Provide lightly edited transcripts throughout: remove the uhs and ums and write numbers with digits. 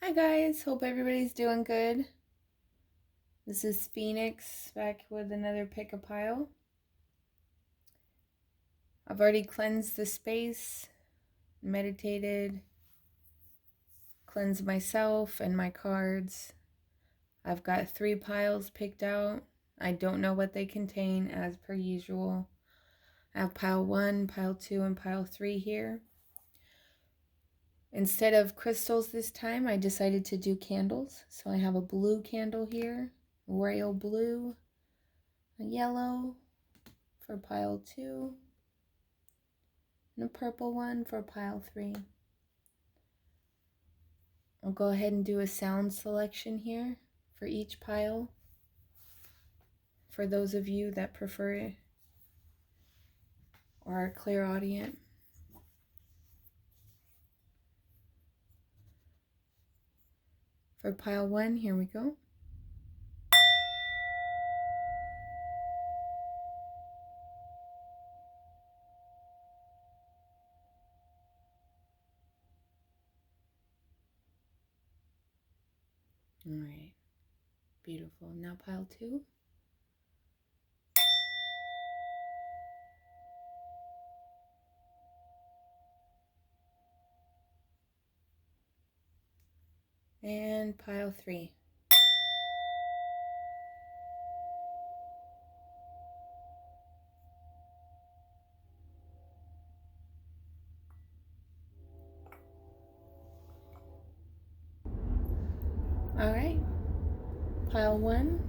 Hi guys, hope everybody's doing good. This is Phoenix back with another pick a pile. I've already cleansed the space, meditated, cleansed myself and my cards. I've got 3 piles picked out. I don't know what they contain as per usual. I have pile 1, pile 2, and pile 3 here. Instead of crystals this time, I decided to do candles. So I have a blue candle here, royal blue, a yellow for pile 2, and a purple one for pile 3. I'll go ahead and do a sound selection here for each pile for those of you that prefer it or are clairaudient. For pile 1, here we go. All right, beautiful. Now pile 2. And pile 3. All right, pile 1.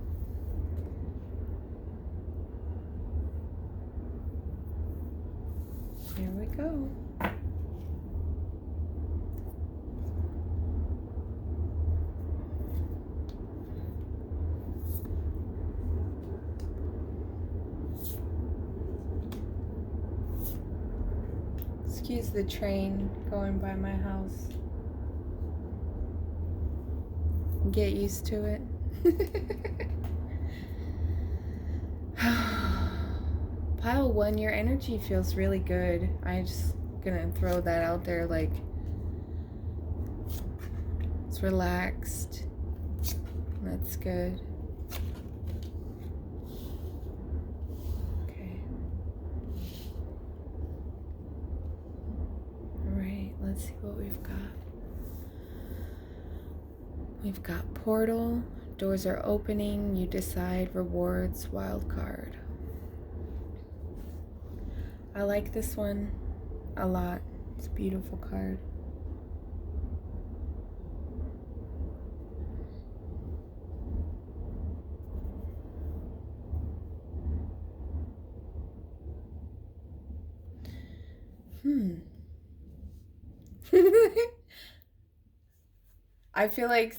Here we go. Excuse the train going by my house. Get used to it. Pile 1, your energy feels really good. I'm just gonna throw that out there, like, it's relaxed. That's good. Okay. Alright, let's see what we've got. We've got portal, doors are opening, you decide, rewards, wild card. I like this one a lot. It's a beautiful card. I feel like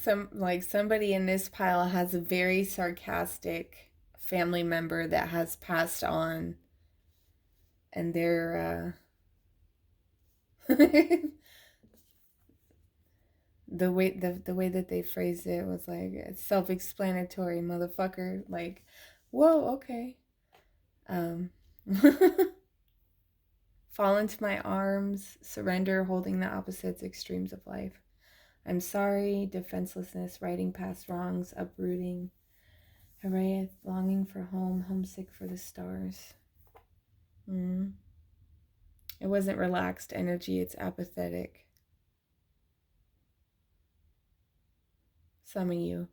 somebody in this pile has a very sarcastic family member that has passed on, and they're the way that they phrased it was like, it's self-explanatory, motherfucker. Like, whoa, okay. Fall into my arms, surrender, holding the opposites, extremes of life. I'm sorry, defenselessness, righting past wrongs, uprooting, hooray, longing for home, homesick for the stars. It wasn't relaxed energy, it's apathetic. Some of you.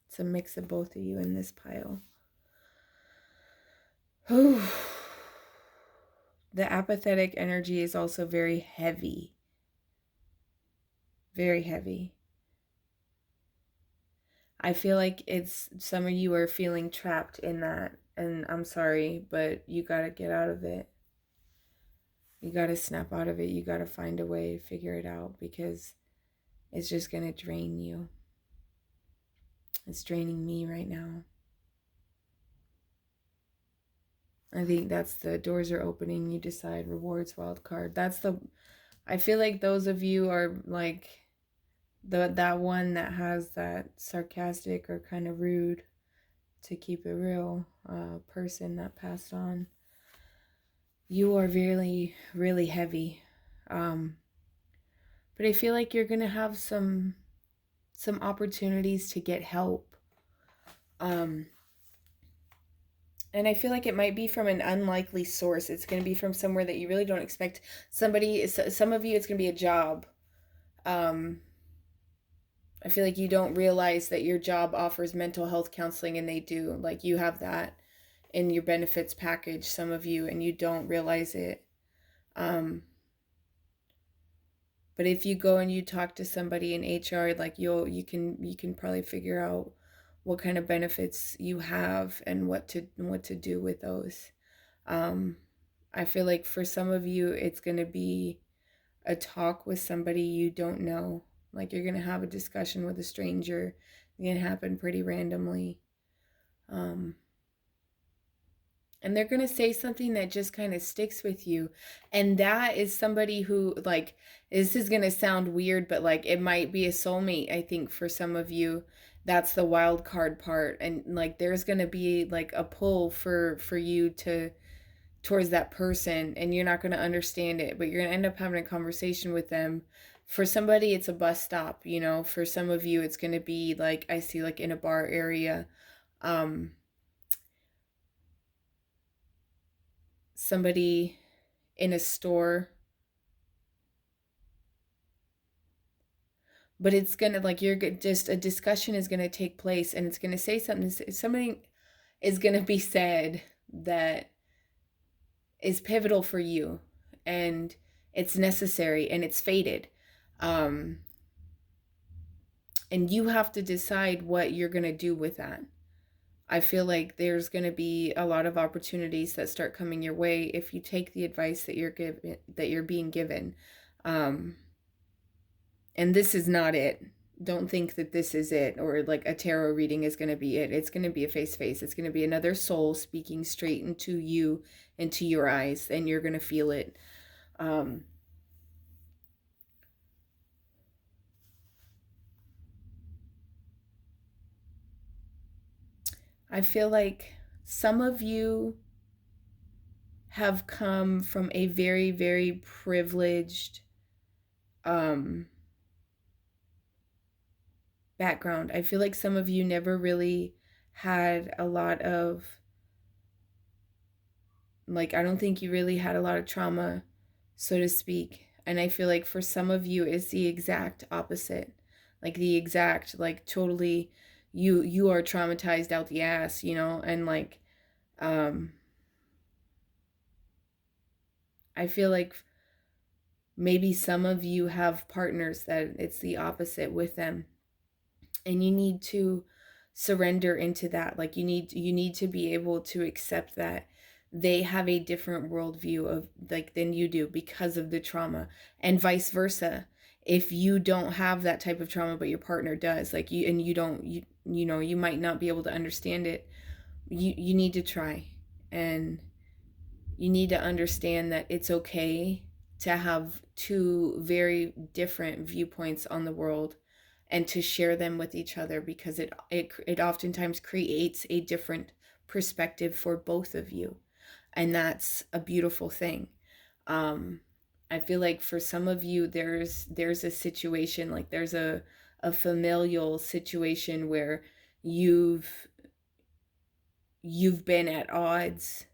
It's a mix of both of you in this pile. The apathetic energy is also very heavy. Very heavy. I feel like some of you are feeling trapped in that, and I'm sorry, but you gotta get out of it. You gotta snap out of it. You gotta find a way to figure it out, because it's just gonna drain you. It's draining me right now. I think that's the doors are opening, you decide, rewards, wild card. I feel like those of you are like that one that has that sarcastic or kind of rude, to keep it real, person that passed on. You are really, really heavy. But I feel like you're gonna have some some opportunities to get help. And I feel like it might be from an unlikely source. It's going to be from somewhere that you really don't expect. Some of you, it's going to be a job. Um, I feel like you don't realize that your job offers mental health counseling, and they do. Like, you have that in your benefits package, some of you, and you don't realize it. But if you go and you talk to somebody in HR, like you can probably figure out what kind of benefits you have and what to do with those. I feel like for some of you, it's going to be a talk with somebody you don't know. Like, you're going to have a discussion with a stranger. It's going to happen pretty randomly. And they're going to say something that just kind of sticks with you. And that is somebody who, like, this is going to sound weird, but like, it might be a soulmate. I think for some of you, that's the wild card part. And like, there's going to be like a pull for you to towards that person, and you're not going to understand it, but you're going to end up having a conversation with them. For somebody, it's a bus stop, you know. For some of you, it's going to be like, I see, like in a bar area, somebody in a store. But it's gonna, like, you're just, a discussion is gonna take place, and it's gonna say something is gonna be said that is pivotal for you, and it's necessary, and it's fated. um and you have to decide what you're gonna do with that. I feel like there's going to be a lot of opportunities that start coming your way if you take the advice that you're being given. Um, and this is not it. Don't think that this is it, or like a tarot reading is going to be it. It's going to be a face to face. It's going to be another soul speaking straight into you, into your eyes, and you're going to feel it. I feel like some of you have come from a very, very privileged background. I feel like some of you never really had a lot of, like, I don't think you really had a lot of trauma, so to speak. And I feel like for some of you, it's the exact opposite. Like, the exact, like, totally, you are traumatized out the ass, you know. And like, I feel like maybe some of you have partners that it's the opposite with them, and you need to surrender into that. Like, you need to be able to accept that they have a different worldview of, like, than you do, because of the trauma, and vice versa. If you don't have that type of trauma but your partner does, like, you, and you don't, you know, you might not be able to understand it. You need to try, and you need to understand that it's okay to have two very different viewpoints on the world, and to share them with each other, because it oftentimes creates a different perspective for both of you, and that's a beautiful thing. I feel like for some of you, there's a situation, like there's a familial situation where you've been at odds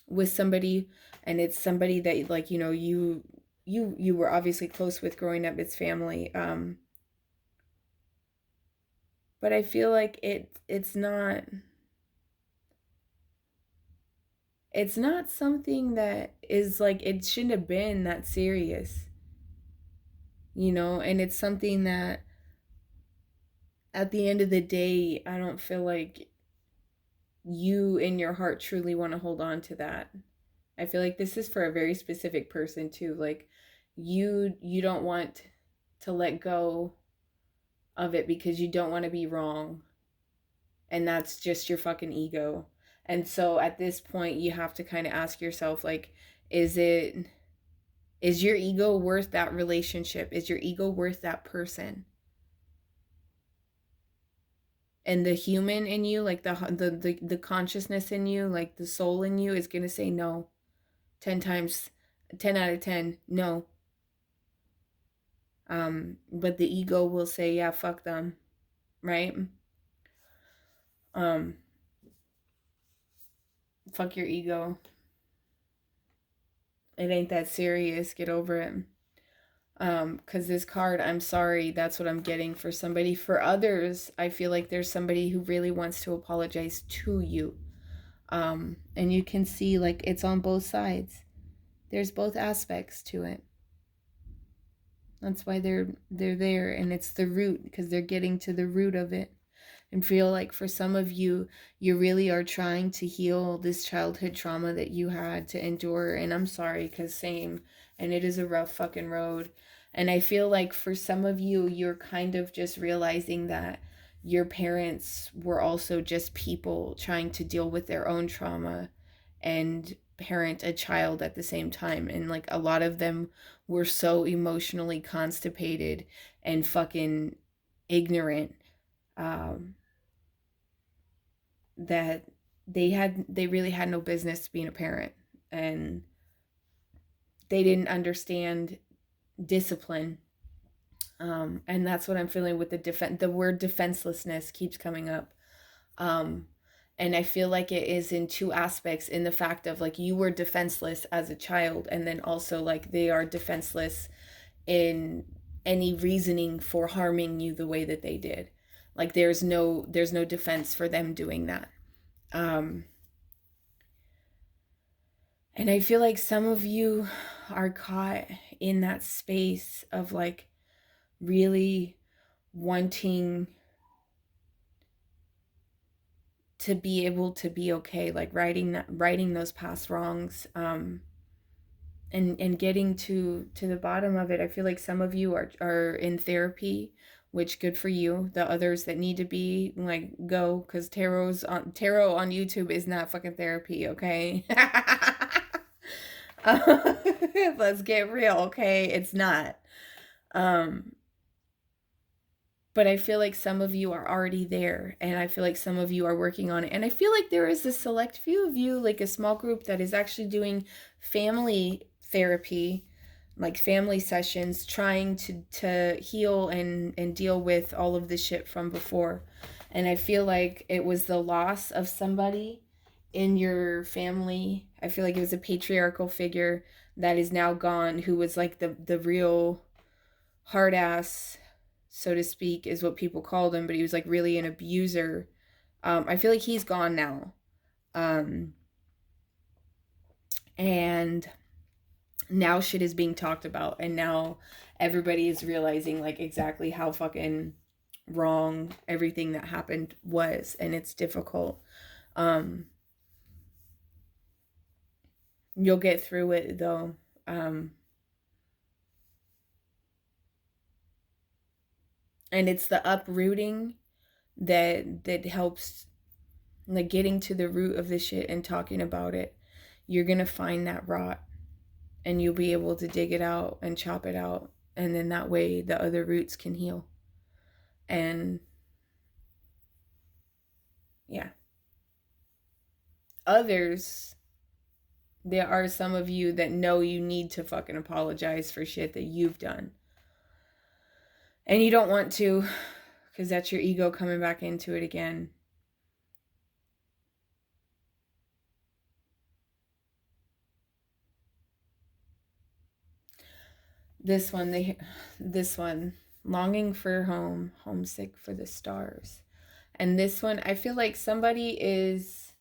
with somebody, and it's somebody that, like, you know, you were obviously close with growing up. It's family. But I feel like it's not something that is, like, it shouldn't have been that serious, you know. And it's something that, at the end of the day, I don't feel like you in your heart truly want to hold on to that. I feel like this is for a very specific person too. Like, you don't want to let go of it because you don't want to be wrong, and that's just your fucking ego. And so at this point, you have to kind of ask yourself, like, is your ego worth that relationship? Is your ego worth that person? And the human in you, like the consciousness in you, like the soul in you, is going to say no. 10 times, 10 out of 10, no. But the ego will say, yeah, fuck them, right? Fuck your ego. It ain't that serious. Get over it. Because this card, I'm sorry, that's what I'm getting for somebody. For others, I feel like there's somebody who really wants to apologize to you. And you can see like it's on both sides. There's both aspects to it. That's why they're there, and it's the root, because they're getting to the root of it. And feel like for some of you, you really are trying to heal this childhood trauma that you had to endure. And I'm sorry, because same. And it is a rough fucking road. And I feel like for some of you, you're kind of just realizing that your parents were also just people trying to deal with their own trauma and parent a child at the same time. And like a lot of them were so emotionally constipated and fucking ignorant, um, that they really had no business being a parent, and they didn't understand discipline. And that's what I'm feeling with the word defenselessness keeps coming up. um and I feel like it is in two aspects, in the fact of like you were defenseless as a child, and then also like they are defenseless in any reasoning for harming you the way that they did. Like there's no defense for them doing that. um And I feel like some of you are caught in that space of like really wanting to be able to be okay, like righting those past wrongs, and getting to the bottom of it. I feel like some of you are in therapy, which good for you. The others that need to be, like, go, because tarot on YouTube is not fucking therapy, okay? Let's get real, okay? It's not. Um, but I feel like some of you are already there, and I feel like some of you are working on it. And I feel like there is a select few of you, like a small group, that is actually doing family therapy, like family sessions, trying to heal and deal with all of the shit from before. And I feel like it was the loss of somebody in your family. I feel like it was a patriarchal figure that is now gone, who was like the real hard ass, so to speak, is what people called him, but he was like really an abuser. I feel like he's gone now. Um, and now shit is being talked about, and now everybody is realizing like exactly how fucking wrong everything that happened was, and it's difficult. Um, you'll get through it though. And it's the uprooting that helps, like getting to the root of the shit and talking about it. You're gonna find that rot, and you'll be able to dig it out and chop it out, and then that way the other roots can heal. And yeah, others, there are some of you that know you need to fucking apologize for shit that you've done, and you don't want to, because that's your ego coming back into it again. This one, longing for home, homesick for the stars. And this one, I feel like somebody is,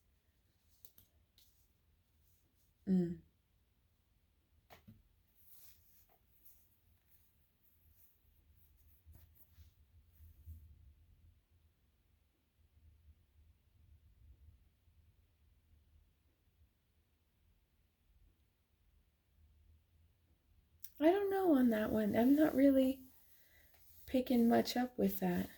I don't know on that one. I'm not really picking much up with that.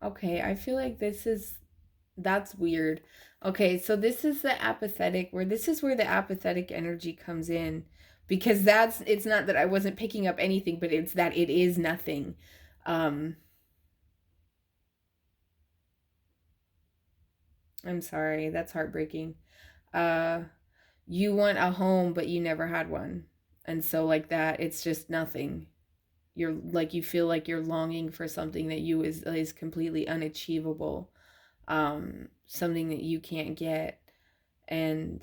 Okay, I feel like that's weird. Okay, so this is the apathetic, where this is where the apathetic energy comes in, because it's not that I wasn't picking up anything, but it's that it is nothing. Um I'm sorry, that's heartbreaking. Uh You want a home, but you never had one. And so, like that, it's just nothing. You're like, you feel like you're longing for something that is completely unachievable, something that you can't get. And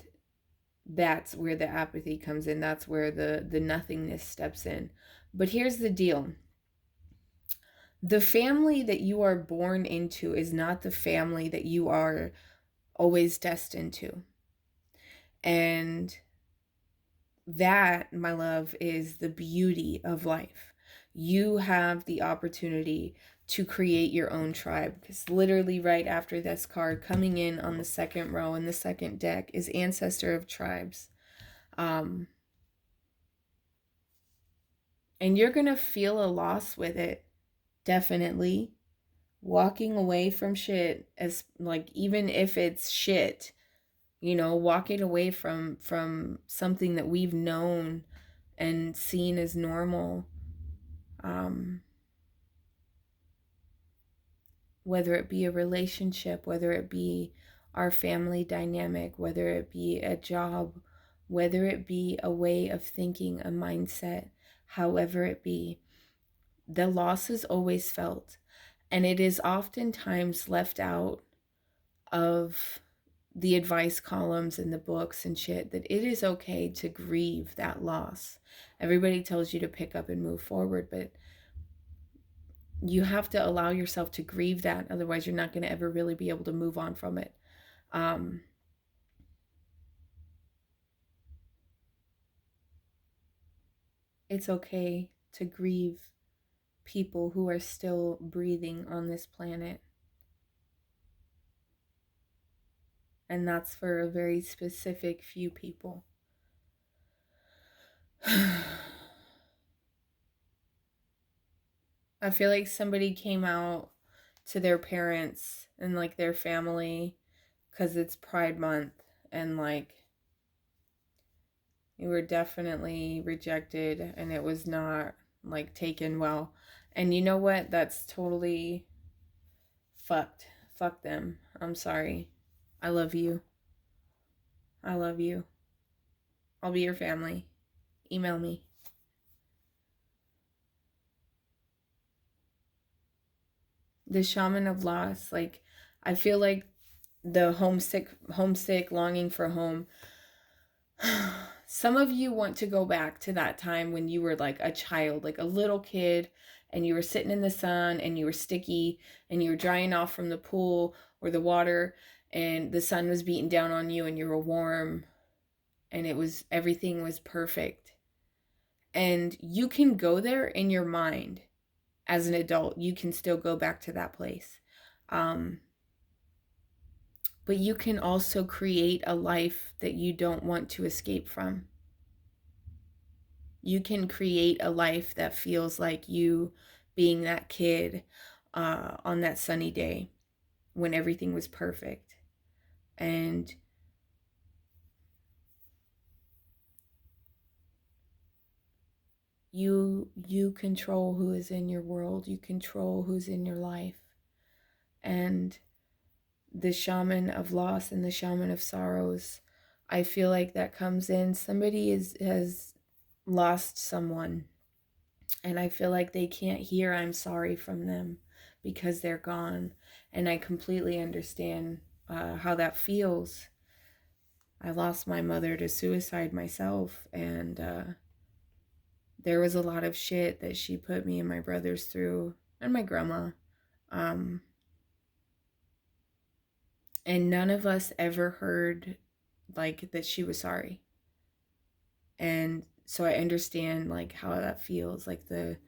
that's where the apathy comes in. That's where the nothingness steps in. But here's the deal. The family that you are born into is not the family that you are always destined to. And that, my love, is the beauty of life. You have the opportunity to create your own tribe, because literally right after this card coming in on the second row in the second deck is Ancestor of Tribes. And you're going to feel a loss with it, definitely. Walking away from shit, as like, even if it's shit, walking away from something that we've known and seen as normal, whether it be a relationship, whether it be our family dynamic, whether it be a job, whether it be a way of thinking, a mindset, however it be, the loss is always felt. And it is oftentimes left out of the advice columns and the books and shit, that it is okay to grieve that loss. Everybody tells you to pick up and move forward, but you have to allow yourself to grieve that. Otherwise, you're not going to ever really be able to move on from it. It's okay to grieve people who are still breathing on this planet. And that's for a very specific few people. I feel like somebody came out to their parents and like their family because it's Pride Month, and like you were definitely rejected and it was not like taken well. And you know what? That's totally fucked. Fuck them. I'm sorry. I love you. I love you. I'll be your family. Email me. The shaman of loss, like, I feel like the homesick longing for home. Some of you want to go back to that time when you were like a child, like a little kid, and you were sitting in the sun and you were sticky and you were drying off from the pool or the water, and the sun was beating down on you and you were warm, and everything was perfect. And you can go there in your mind as an adult. You can still go back to that place. But you can also create a life that you don't want to escape from. You can create a life that feels like you being that kid on that sunny day when everything was perfect. And you control who is in your world. You control who's in your life. And the shaman of loss and the shaman of sorrows, I feel like that comes in. Somebody has lost someone, and I feel like they can't hear I'm sorry from them because they're gone. And I completely understand how that feels. I lost my mother to suicide myself, and there was a lot of shit that she put me and my brothers through, and my grandma. And none of us ever heard like that she was sorry. And so I understand like how that feels, like the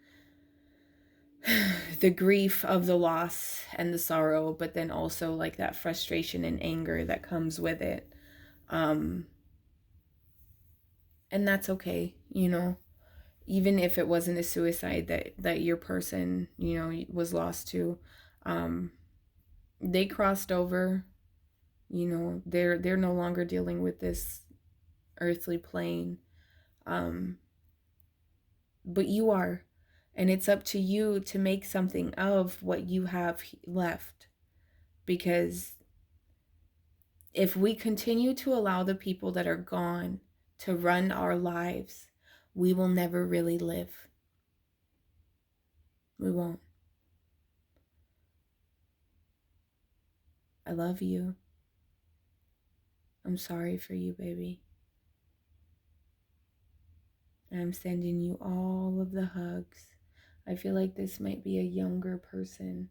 grief of the loss and the sorrow, but then also like that frustration and anger that comes with it. And that's okay, even if it wasn't a suicide that your person, was lost to. They crossed over, they're no longer dealing with this earthly plane. But you are, and it's up to you to make something of what you have left, because if we continue to allow the people that are gone to run our lives, we will never really live. We won't. I love you. I'm sorry for you, baby. I'm sending you all of the hugs. I feel like this might be a younger person,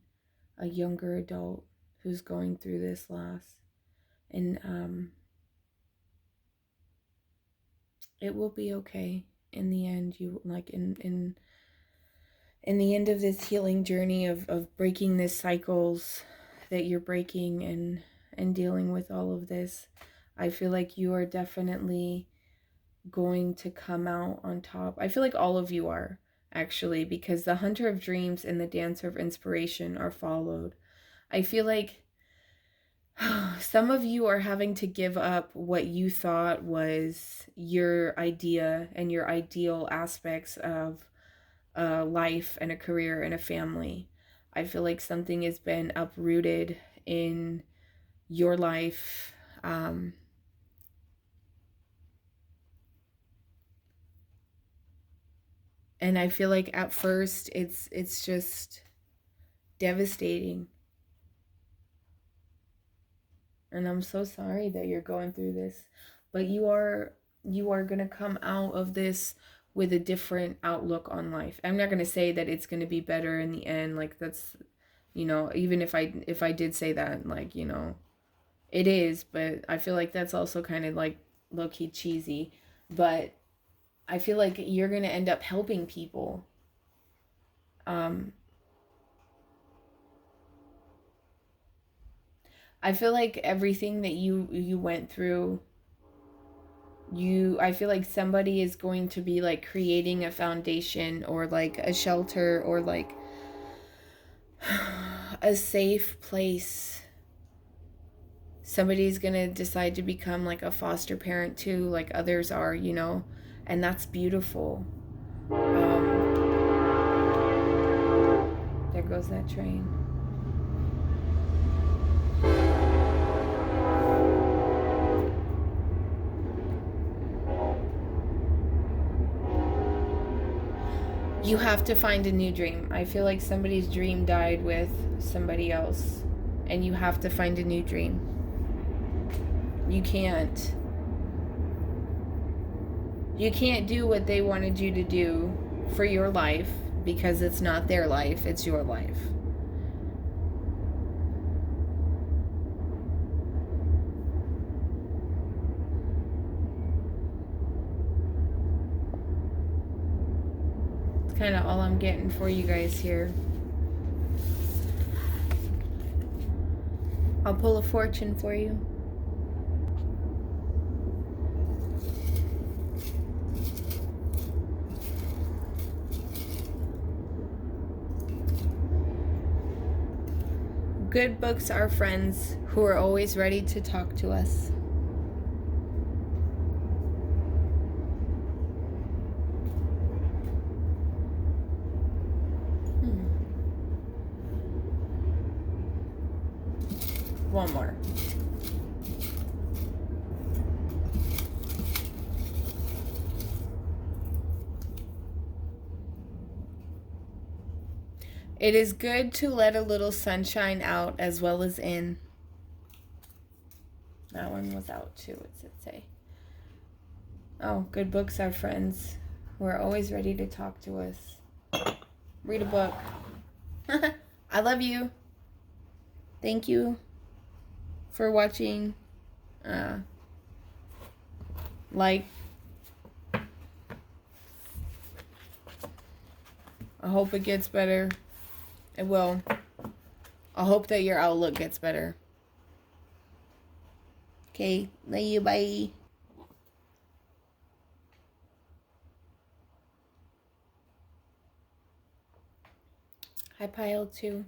a younger adult who's going through this loss. And it will be okay in the end. You like in the end of this healing journey of breaking these cycles that you're breaking and dealing with all of this. I feel like you are definitely going to come out on top. I feel like all of you are, actually, because the Hunter of Dreams and the Dancer of Inspiration are followed. I feel like some of you are having to give up what you thought was your idea and your ideal aspects of a life and a career and a family. I feel like something has been uprooted in your life. And I feel like at first it's just devastating. And I'm so sorry that you're going through this. But you are going to come out of this with a different outlook on life. I'm not going to say that it's going to be better in the end. Like, that's, even if I did say that, like, it is, but I feel like that's also kind of like low-key cheesy. But I feel like you're going to end up helping people. I feel like everything that you went through, I feel like somebody is going to be like creating a foundation or like a shelter or like a safe place. Somebody's going to decide to become like a foster parent too, like others are, and that's beautiful. There goes that train. You have to find a new dream. I feel like somebody's dream died with somebody else, and you have to find a new dream. You can't do what they wanted you to do for your life, because it's not their life, it's your life. It's kind of all I'm getting for you guys here. I'll pull a fortune for you. Good books are friends who are always ready to talk to us. One more. It is good to let a little sunshine out as well as in. That one was out too, what's it say? Oh, good books are friends who are always ready to talk to us. Read a book. I love you. Thank you for watching. Like, I hope it gets better. It will. I hope that your outlook gets better. Okay, love you, bye. Hi, Pile 2.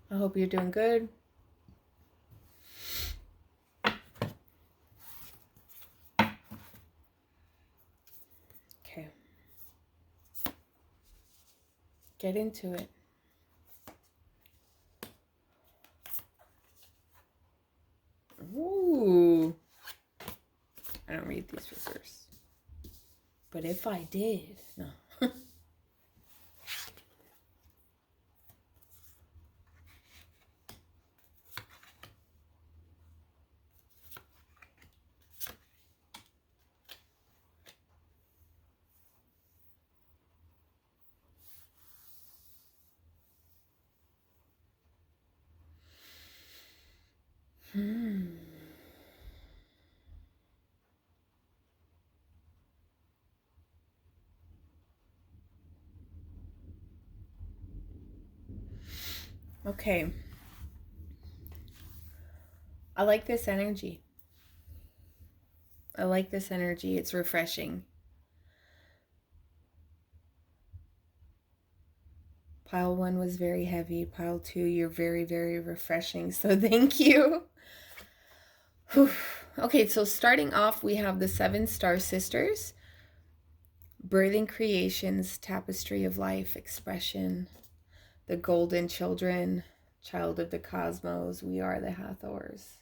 I hope you're doing good. Okay. get into it. Ooh. I don't read these reverse. But if I did, no. Okay. I like this energy. I like this energy. It's refreshing. Pile 1 was very heavy. Pile 2, you're very, very refreshing. So thank you. Whew. Okay, so starting off, we have the 7 Star Sisters. Birthing creations, tapestry of life, expression. The golden children, child of the cosmos. We are the Hathors.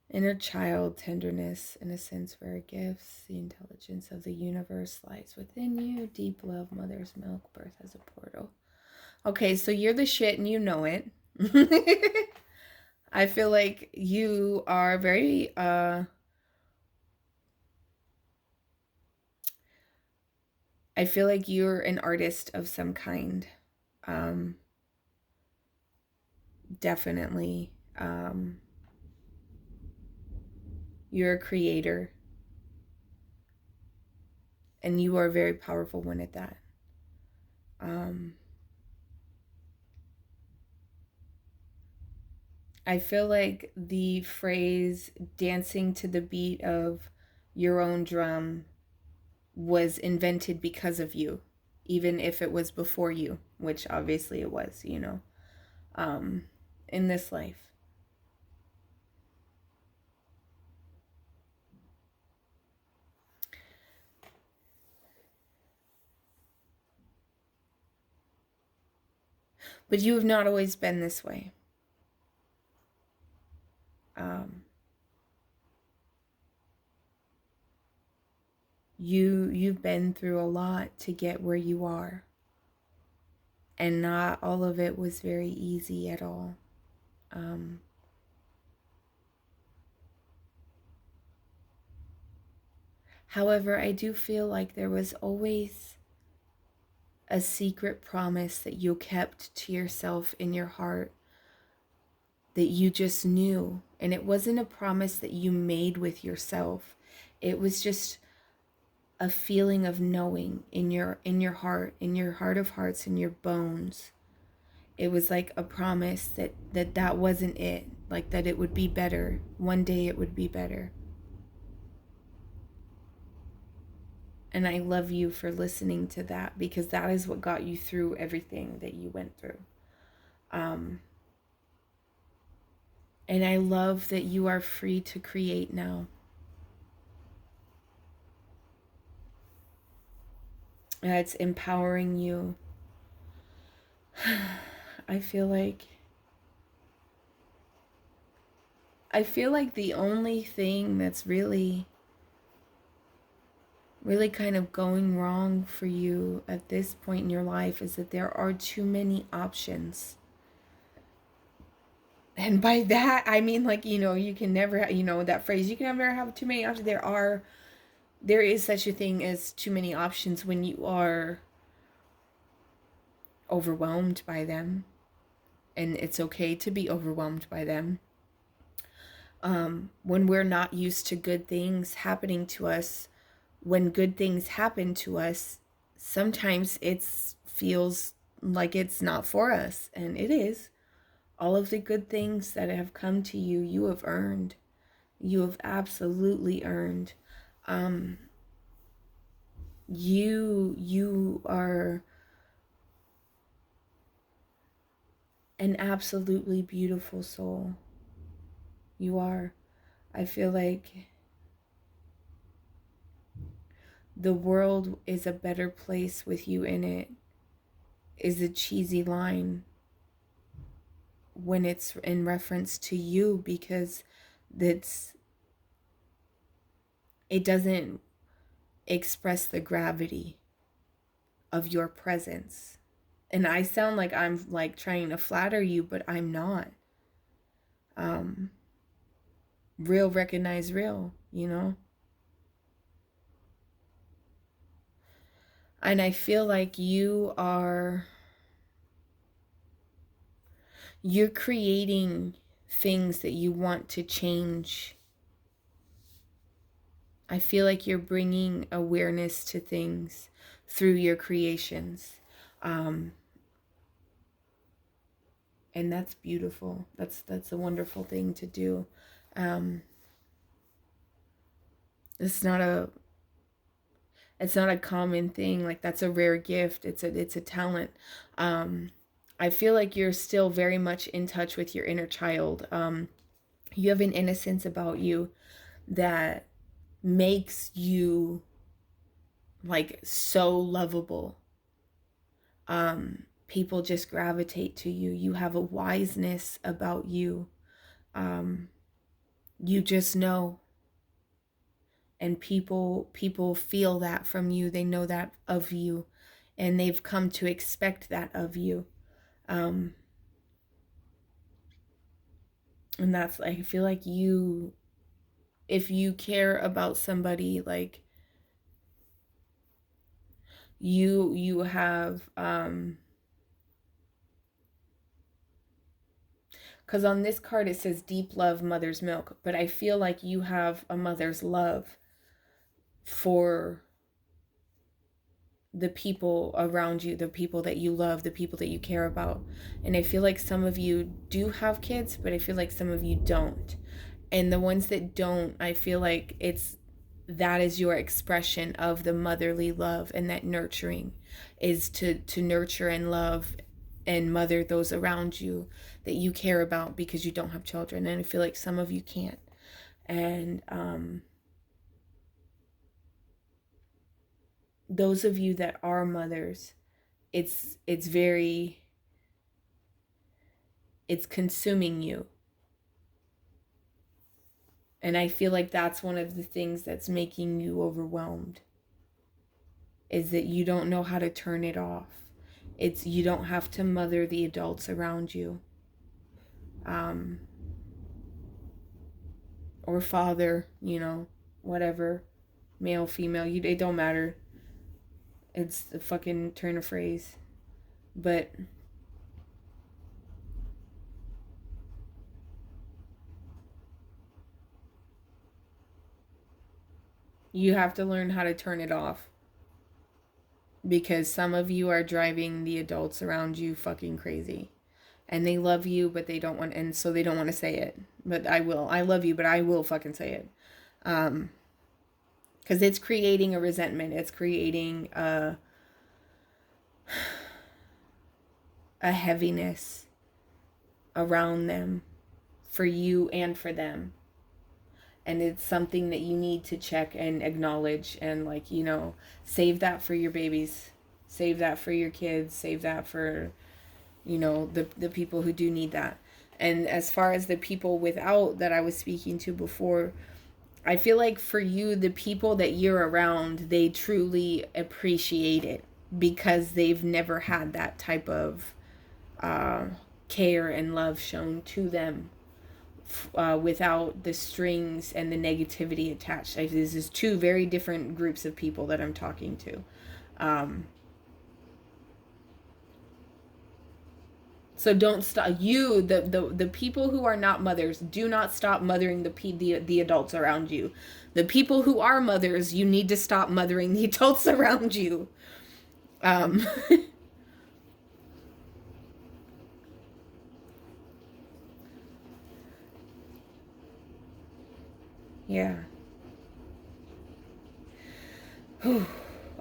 Inner child, tenderness, innocence, rare gifts. The intelligence of the universe lies within you. Deep love, mother's milk, birth as a portal. Okay, so you're the shit and you know it. I feel like you are very I feel like you're an artist of some kind. Definitely. You're a creator. And you are a very powerful one at that. I feel like the phrase dancing to the beat of your own drum was invented because of you, even if it was before you, which obviously it was, you know, in this life. But you have not always been this way. You've been through a lot to get where you are. And not all of it was very easy at all. However, I do feel like there was always a secret promise that you kept to yourself in your heart that you just knew. And it wasn't a promise that you made with yourself. It was just a feeling of knowing in your heart, in your heart of hearts, in your bones. It was like a promise that wasn't it, like that it would be better. One day it would be better. And I love you for listening to that, because that is what got you through everything that you went through. And I love that you are free to create now. It's empowering you. I feel like the only thing that's really kind of going wrong for you at this point in your life is that there are too many options. And by that, I mean, like, you know, you can never, you know, that phrase, you can never have too many options. There is such a thing as too many options when you are overwhelmed by them. And it's okay to be overwhelmed by them. When we're not used to good things happening to us, when good things happen to us, sometimes it feels like it's not for us. And it is. All of the good things that have come to you, you have earned. You have absolutely earned. You are an absolutely beautiful soul. You are. I feel like the world is a better place with you in it is a cheesy line when it's in reference to you, because that's it doesn't express the gravity of your presence. And I sound like I'm like trying to flatter you, but I'm not. um Real recognize real, you know. And I feel like you're creating things that you want to change. I feel like you're bringing awareness to things through your creations. Um, and that's beautiful. That's a wonderful thing to do. Um, it's not a common thing. Like, that's a rare gift. It's a talent. I feel like you're still very much in touch with your inner child. You have an innocence about you that makes you like so lovable. People just gravitate to you. You have a wiseness about you. You just know, and people feel that from you. They know that of you, and they've come to expect that of you. And that's, I feel like you, if you care about somebody, like you have because on this card it says deep love, mother's milk, but I feel like you have a mother's love for the people around you, the people that you love, the people that you care about. And I feel like some of you do have kids, but I feel like some of you don't. And the ones that don't, I feel like that is your expression of the motherly love, and that nurturing is to nurture and love and mother those around you that you care about, because you don't have children. And I feel like some of you can't. And those of you that are mothers, it's consuming you. And I feel like that's one of the things that's making you overwhelmed, is that you don't know how to turn it off. You don't have to mother the adults around you. Or father, whatever, male, female, it don't matter. It's a fucking turn of phrase. But you have to learn how to turn it off, because some of you are driving the adults around you fucking crazy. And they love you, but they don't want, and so they don't want to say it. But I will. I love you, but I will fucking say it. Because it's creating a resentment. It's creating a heaviness around them, for you and for them. And it's something that you need to check and acknowledge, and like, save that for your babies, save that for your kids, save that for, the people who do need that. And as far as the people without that I was speaking to before, I feel like for you, the people that you're around, they truly appreciate it, because they've never had that type of care and love shown to them, without the strings and the negativity attached. This is two very different groups of people that I'm talking to. So don't stop. The people who are not mothers, do not stop mothering the adults around you. The people who are mothers, you need to stop mothering the adults around you. Yeah.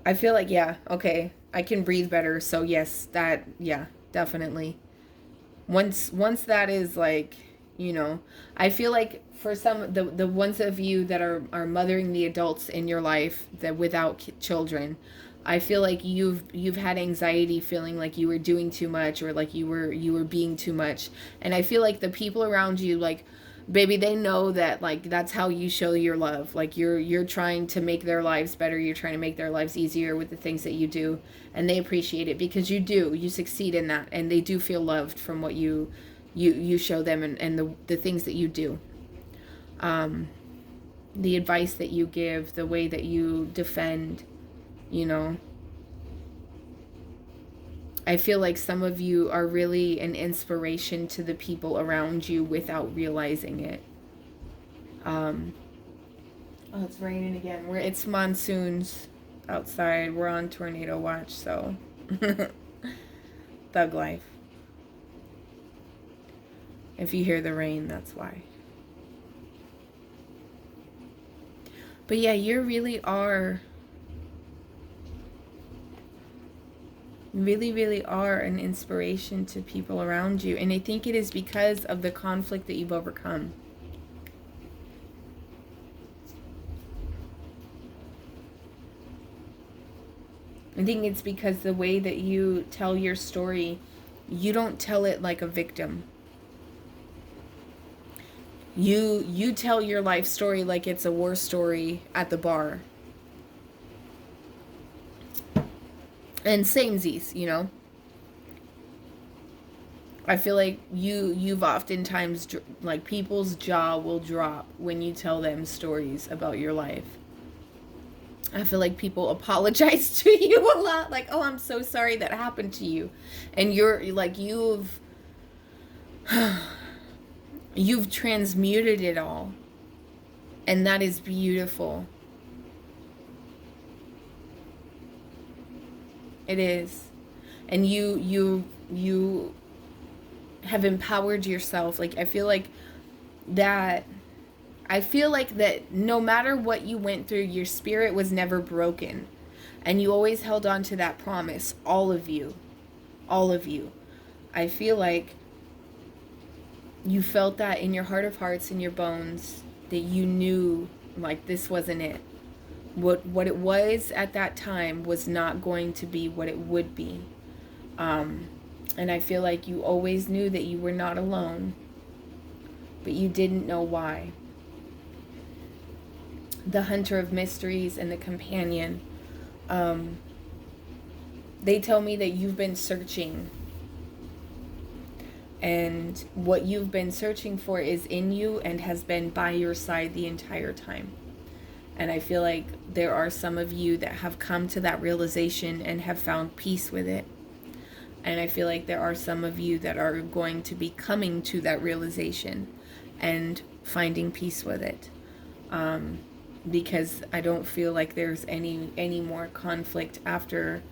I feel like, yeah, okay, I can breathe better. So yes, yeah, definitely. Once that is like, I feel like for some, the ones of you that are mothering the adults in your life that without children, I feel like you've had anxiety, feeling like you were doing too much, or like you were being too much. And I feel like the people around you, like, baby, they know that, like, that's how you show your love. Like, you're trying to make their lives better, you're trying to make their lives easier with the things that you do, and they appreciate it, because you succeed in that, and they do feel loved from what you show them, and the things that you do. The advice that you give, the way that you defend, you know. I feel like some of you are really an inspiration to the people around you without realizing it. Oh, it's raining again. It's monsoons outside. We're on tornado watch, so thug life. If you hear the rain, that's why. But yeah, you really are an inspiration to people around you. And I think it is because of the conflict that you've overcome. I think it's because the way that you tell your story, you don't tell it like a victim. You tell your life story like it's a war story at the bar. And samesies, you know. I feel like you've oftentimes, like, people's jaw will drop when you tell them stories about your life. I feel like people apologize to you a lot, like, oh, I'm so sorry that happened to you. And you're like, you've transmuted it all. And that is beautiful. It is. And you have empowered yourself. Like, I feel like that no matter what you went through, your spirit was never broken. And you always held on to that promise. All of you. All of you. I feel like you felt that in your heart of hearts, in your bones, that you knew, like, this wasn't it. What it was at that time was not going to be what it would be. And I feel like you always knew that you were not alone, but you didn't know why. The hunter of mysteries and the companion, they tell me that you've been searching, and what you've been searching for is in you and has been by your side the entire time. And I feel like there are some of you that have come to that realization and have found peace with it. And I feel like there are some of you that are going to be coming to that realization and finding peace with it. Because I don't feel like there's any more conflict after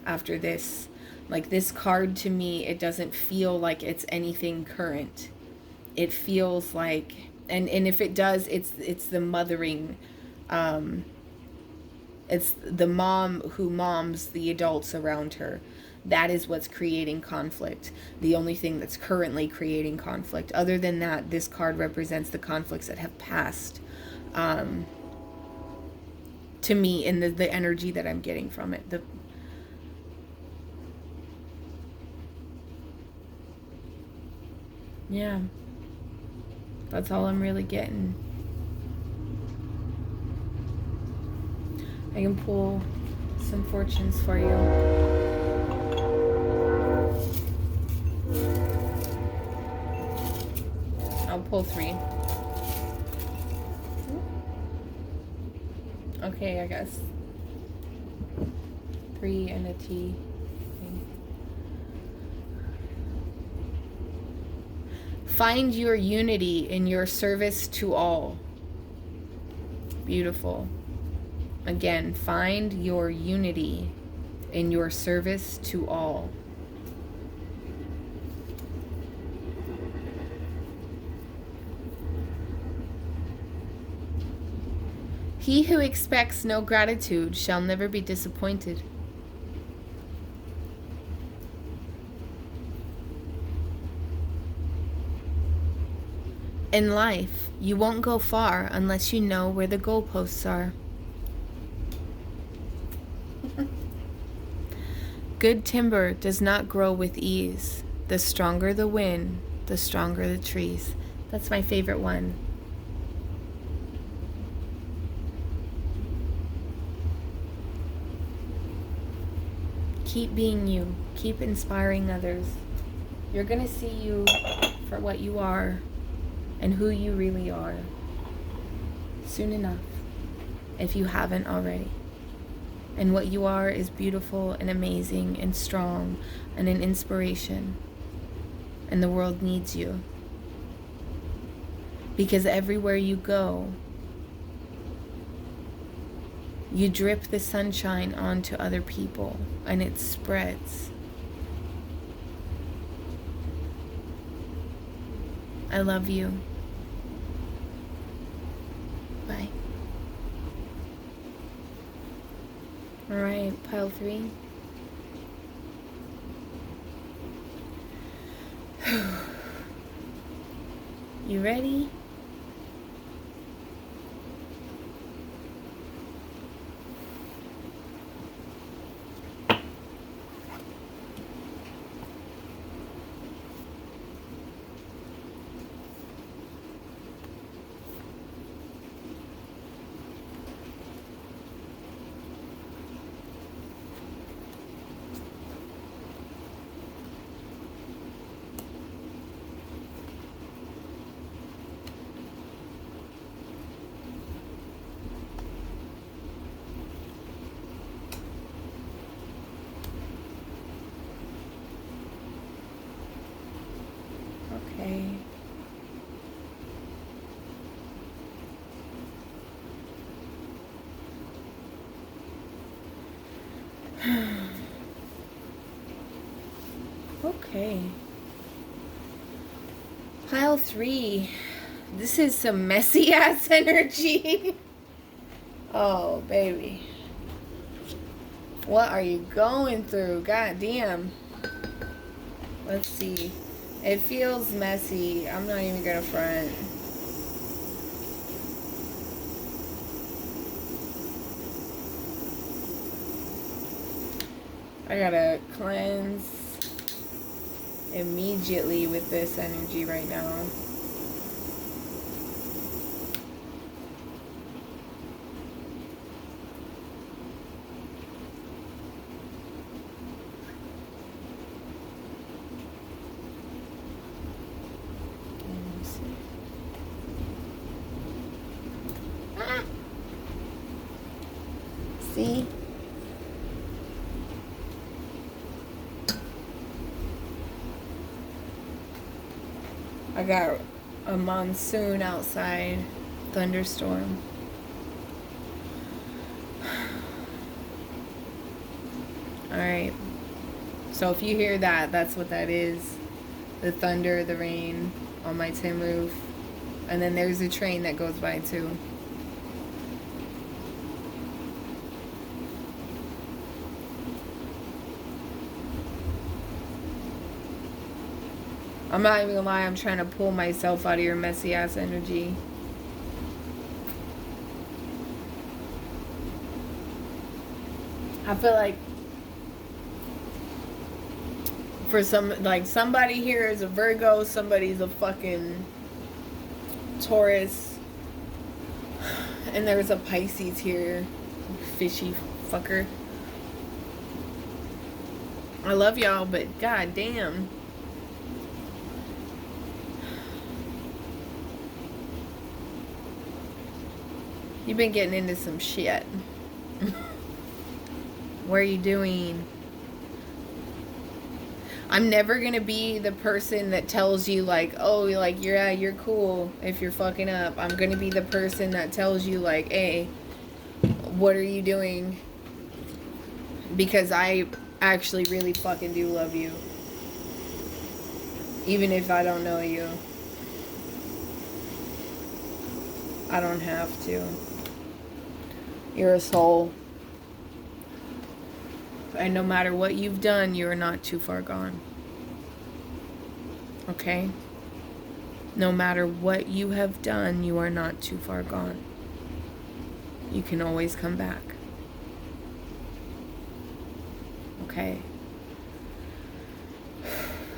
this. Like, this card, to me, it doesn't feel like it's anything current. It feels like, and if it does, it's the mothering. It's the mom who moms the adults around her. That is what's creating conflict. The only thing that's currently creating conflict. Other than that, this card represents the conflicts that have passed. To me, in the energy that I'm getting from it. Yeah. That's all I'm really getting. I can pull some fortunes for you. I'll pull 3. Okay, I guess. 3 and a T. Find your unity in your service to all. Beautiful. Again, find your unity in your service to all. He who expects no gratitude shall never be disappointed. In life, you won't go far unless you know where the goalposts are. Good timber does not grow with ease. The stronger the wind, the stronger the trees. That's my favorite one. Keep being you. Keep inspiring others. You're going to see you for what you are and who you really are soon enough, if you haven't already. And what you are is beautiful and amazing and strong and an inspiration. And the world needs you. Because everywhere you go, you drip the sunshine onto other people and it spreads. I love you. Bye. All right, pile 3. You ready? Okay. Okay. Pile 3. This is some messy ass energy. Oh, baby. What are you going through? God damn. Let's see. It feels messy. I'm not even gonna front. I gotta cleanse immediately with this energy right now. See? I got a monsoon outside, thunderstorm. Alright. So if you hear that, that's what that is. The thunder, the rain on my tin roof. And then there's a train that goes by too. I'm not even gonna lie, I'm trying to pull myself out of your messy ass energy. I feel like for somebody here is a Virgo, somebody's a fucking Taurus, and there's a Pisces here. Fishy fucker. I love y'all, but god damn. You've been getting into some shit. What are you doing? I'm never gonna be the person that tells you like, oh, like you're cool if you're fucking up. I'm gonna be the person that tells you like, hey, what are you doing? Because I actually really fucking do love you. Even if I don't know you. I don't have to. You're a soul. And no matter what you've done, you're not too far gone. Okay? No matter what you have done, you are not too far gone. You can always come back. Okay?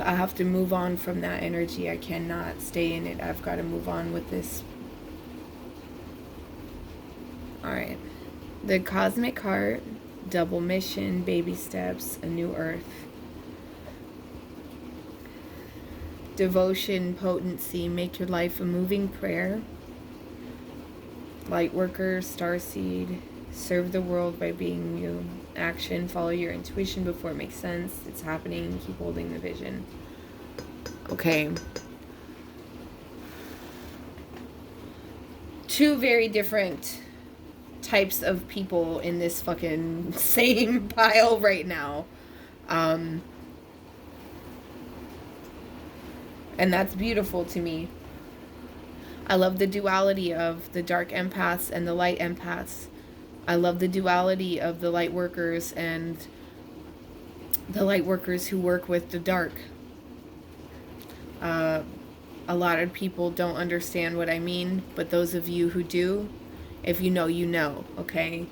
I have to move on from that energy. I cannot stay in it. I've got to move on with this. All right. The cosmic heart, double mission, baby steps, a new earth. Devotion, potency, make your life a moving prayer. Light worker, starseed, serve the world by being you. Action, follow your intuition before it makes sense. It's happening, keep holding the vision. Okay. Two very different types of people in this fucking same pile right now. And that's beautiful to me. I love the duality of the dark empaths and the light empaths. I love the duality of the light workers and the light workers who work with the dark. A lot of people don't understand what I mean, but those of you who do, if you know, you know, okay?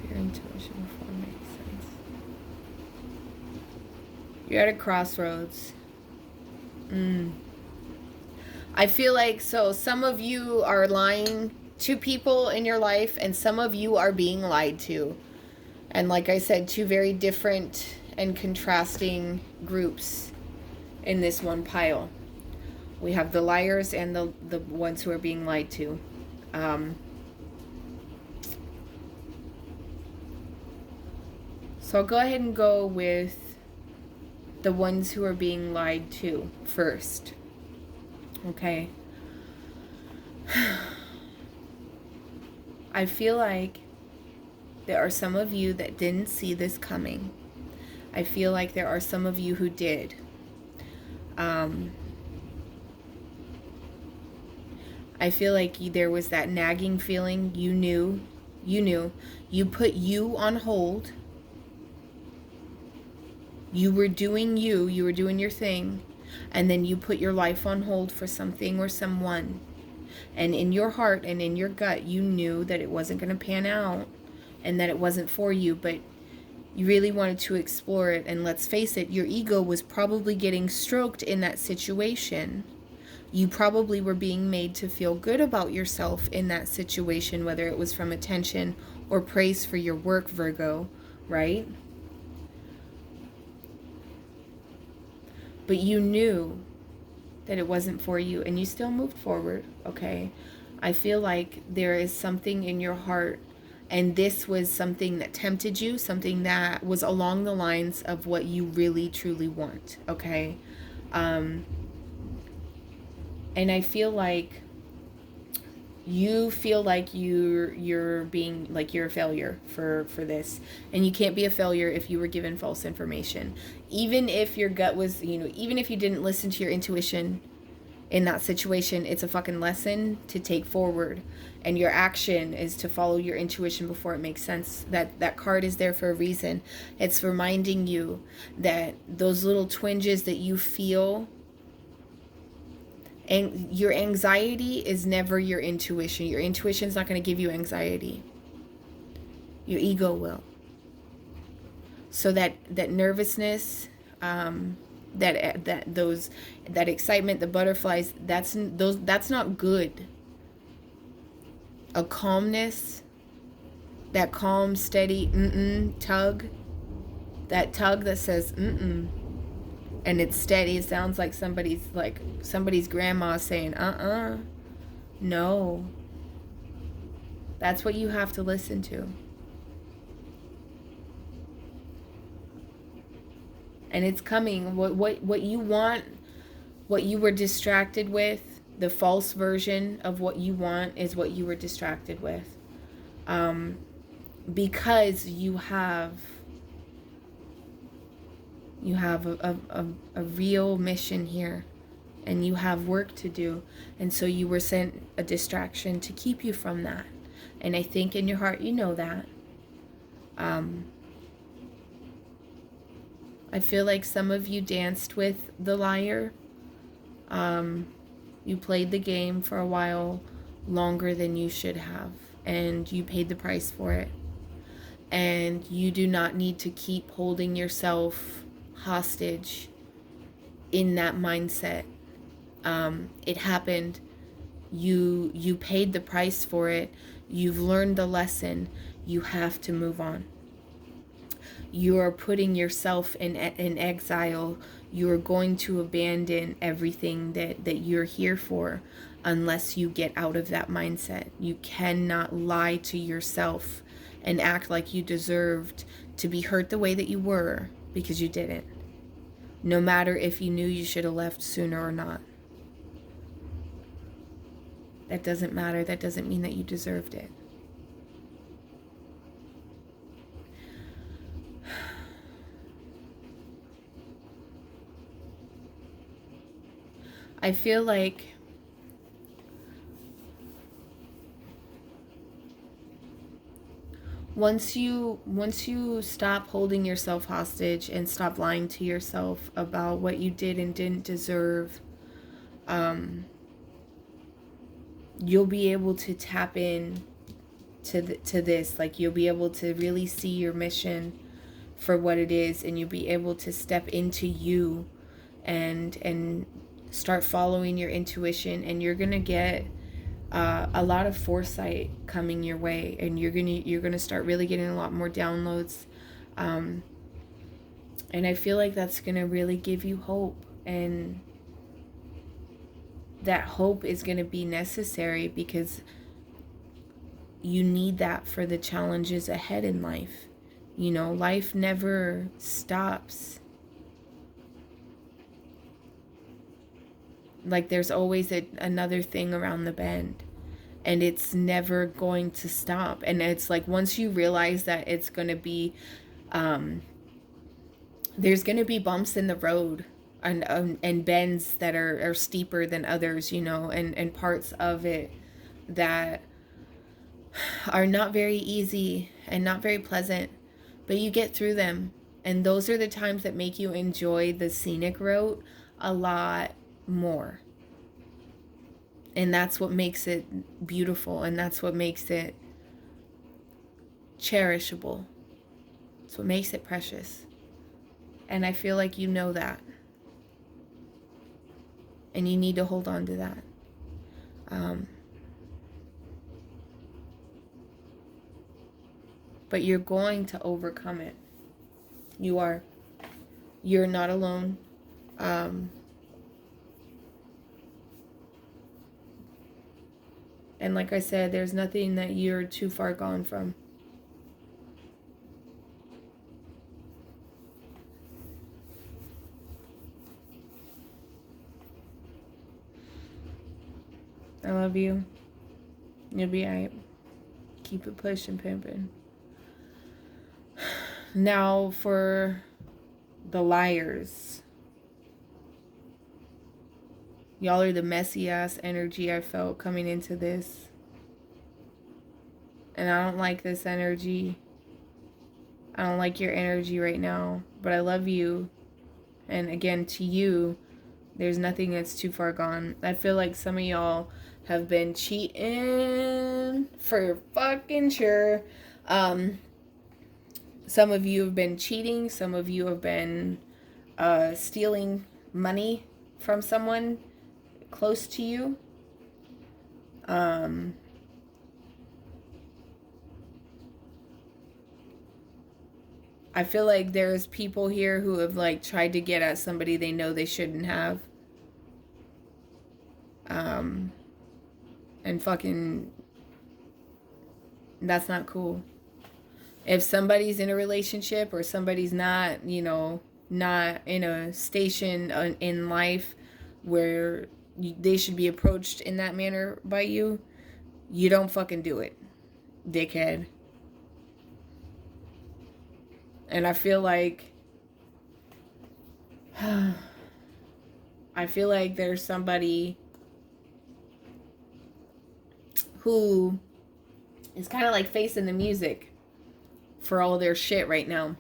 Your intuition before it makes sense. You're at a crossroads. I feel like, so some of you are lying to people in your life and some of you are being lied to. And like I said, two very different and contrasting groups in this one pile. We have the liars and the ones who are being lied to. So I'll go ahead and go with the ones who are being lied to first. Okay. I feel like there are some of you that didn't see this coming. I feel like there are some of you who did. I feel like there was that nagging feeling. You knew. You put you on hold. You were doing you were doing your thing, and then you put your life on hold for something or someone. And in your heart and in your gut, you knew that it wasn't going to pan out and that it wasn't for you, but you really wanted to explore it. And let's face it, your ego was probably getting stroked in that situation. You probably were being made to feel good about yourself in that situation, whether it was from attention or praise for your work, Virgo, right? But you knew that it wasn't for you and you still moved forward, okay? I feel like there is something in your heart, and this was something that tempted you, something that was along the lines of what you really truly want, okay? And I feel like you feel like you're being like you're a failure for this, and you can't be a failure if you were given false information. Even if your gut was, even if you didn't listen to your intuition in that situation, it's a fucking lesson to take forward, and your action is to follow your intuition before it makes sense. That card is there for a reason. It's reminding you that those little twinges that you feel, and your anxiety is never your intuition. Your intuition is not going to give you anxiety. Your ego will. So that nervousness, that excitement, the butterflies, that's not good. A calmness, that calm, steady tug, that tug that says and it's steady. It sounds like somebody's grandma saying, no. That's what you have to listen to. And it's coming. What you want, what you were distracted with, the false version of what you want is what you were distracted with. Because you have a real mission here, and you have work to do, and so you were sent a distraction to keep you from that. And I think in your heart you know that. I feel like some of you danced with the liar. You played the game for a while longer than you should have, and you paid the price for it. And you do not need to keep holding yourself hostage in that mindset. It happened. You paid the price for it. You've learned the lesson. You have to move on. You are putting yourself in exile. You are going to abandon everything that you're here for unless you get out of that mindset. You cannot lie to yourself and act like you deserved to be hurt the way that you were, because you didn't. No matter if you knew you should have left sooner or not. That doesn't matter. That doesn't mean that you deserved it. I feel like once you stop holding yourself hostage and stop lying to yourself about what you did and didn't deserve, you'll be able to tap in to this. Like, you'll be able to really see your mission for what it is, and you'll be able to step into you and start following your intuition, and you're gonna get a lot of foresight coming your way, and you're gonna start really getting a lot more downloads, and I feel like that's gonna really give you hope, and that hope is gonna be necessary because you need that for the challenges ahead in life. You know, life never stops. Like, there's always another thing around the bend, and it's never going to stop. And it's like, once you realize that it's going to be, there's going to be bumps in the road, and bends that are steeper than others, you know, and parts of it that are not very easy and not very pleasant, but you get through them. And those are the times that make you enjoy the scenic route a lot more. And that's what makes it beautiful, and that's what makes it cherishable. It's what makes it precious. And I feel like you know that. And you need to hold on to that. But you're going to overcome it. You are. You're not alone. And like I said, there's nothing that you're too far gone from. I love you. You'll be alright. Keep it pushing, pimping. Now for the liars. Y'all are the messy ass energy I felt coming into this. And I don't like this energy. I don't like your energy right now. But I love you. And again, to you, there's nothing that's too far gone. I feel like some of y'all have been cheating for fucking sure. Some of you have been cheating. Some of you have been stealing money from someone close to you. I feel like there's people here who have like tried to get at somebody they know they shouldn't have. And fucking, that's not cool. If somebody's in a relationship or somebody's not, you know, not in a station in life where they should be approached in that manner by you, you don't fucking do it, dickhead. And I feel like there's somebody who is kind of like facing the music for all their shit right now.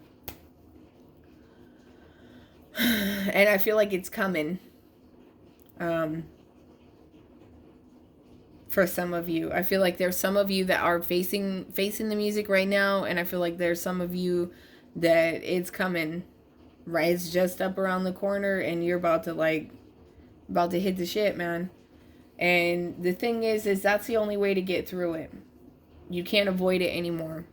And I feel like it's coming. For some of you, I feel like there's some of you that are facing the music right now, and I feel like there's some of you that it's coming, right? It's just up around the corner, and you're about to hit the shit, man. And the thing is that's the only way to get through it. You can't avoid it anymore.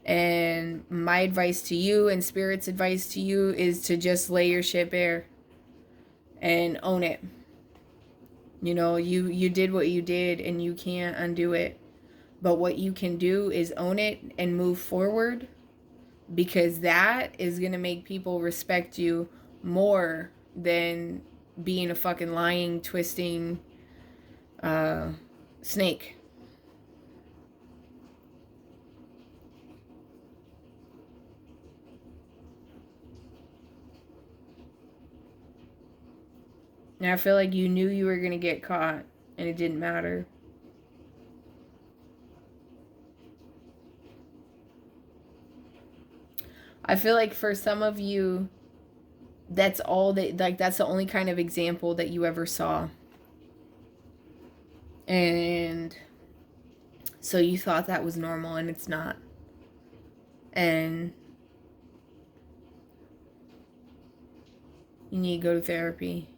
And my advice to you, and Spirit's advice to you, is to just lay your shit bare and own it. You know, you did what you did, and you can't undo it. But what you can do is own it and move forward, because that is going to make people respect you more than being a fucking lying, twisting snake. And I feel like you knew you were going to get caught, and it didn't matter. I feel like for some of you, that's all that, like, that's the only kind of example that you ever saw. And so you thought that was normal, and it's not. And you need to go to therapy.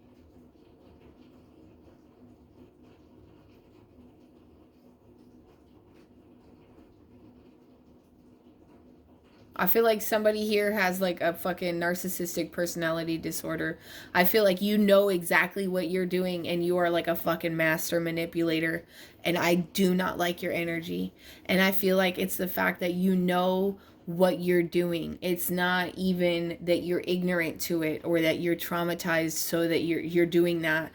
I feel like somebody here has like a fucking narcissistic personality disorder. I feel like you know exactly what you're doing, and you are like a fucking master manipulator. And I do not like your energy. And I feel like it's the fact that you know what you're doing. It's not even that you're ignorant to it, or that you're traumatized so that you're doing that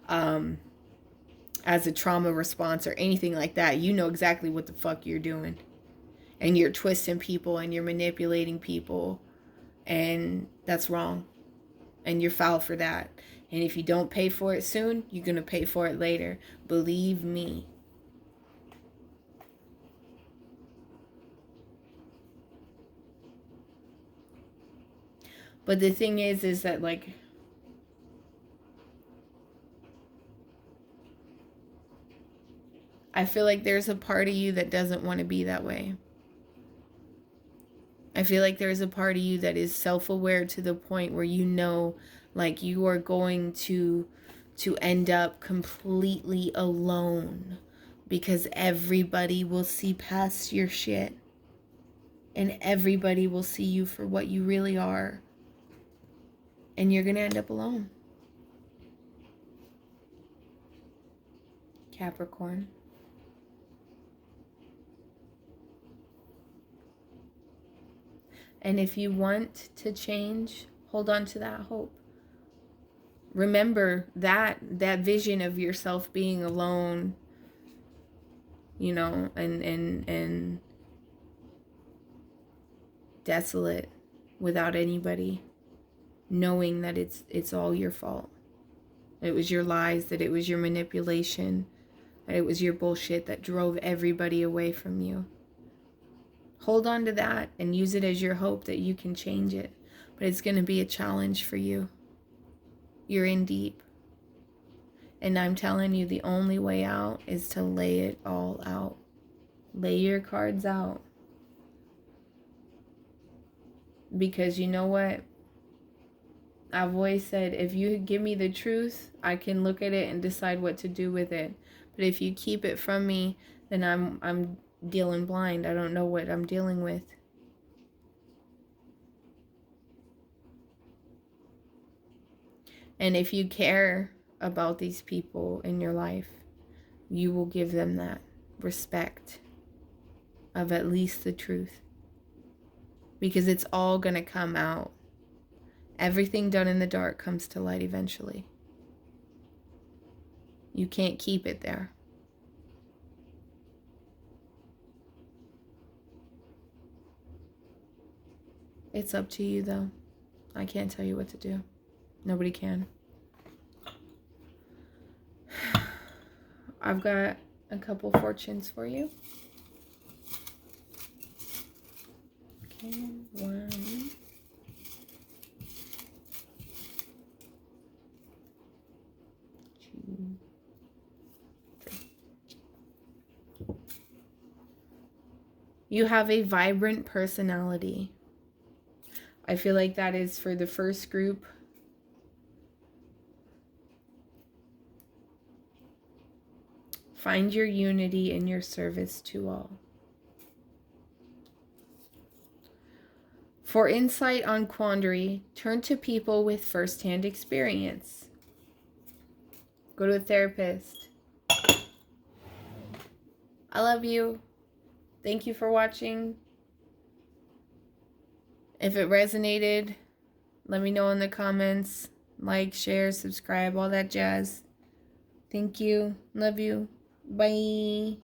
as a trauma response or anything like that. You know exactly what the fuck you're doing. And you're twisting people, and you're manipulating people, and that's wrong, and you're foul for that. And if you don't pay for it soon, you're gonna pay for it later, believe me. But the thing is that, like, I feel like there's a part of you that doesn't want to be that way. I feel like there's a part of you that is self-aware to the point where you know, like, you are going to end up completely alone, because everybody will see past your shit, and everybody will see you for what you really are, and you're gonna end up alone. Capricorn. And if you want to change, hold on to that hope. Remember that vision of yourself being alone, you know, and desolate, without anybody, knowing that it's all your fault. It was your lies, that it was your manipulation, that it was your bullshit that drove everybody away from you. Hold on to that and use it as your hope that you can change it. But it's going to be a challenge for you. You're in deep. And I'm telling you, the only way out is to lay it all out. Lay your cards out. Because you know what? I've always said, if you give me the truth, I can look at it and decide what to do with it. But if you keep it from me, then I'm dealing blind. I don't know what I'm dealing with. And if you care about these people in your life, you will give them that respect of at least the truth. Because it's all going to come out. Everything done in the dark comes to light eventually. You can't keep it there. It's up to you, though. I can't tell you what to do. Nobody can. I've got a couple fortunes for you. Okay, 1, You have a vibrant personality. I feel like that is for the first group. Find your unity in your service to all. For insight on quandary, turn to people with first-hand experience. Go to a therapist. I love you. Thank you for watching. If it resonated, let me know in the comments. Like, share, subscribe, all that jazz. Thank you. Love you. Bye.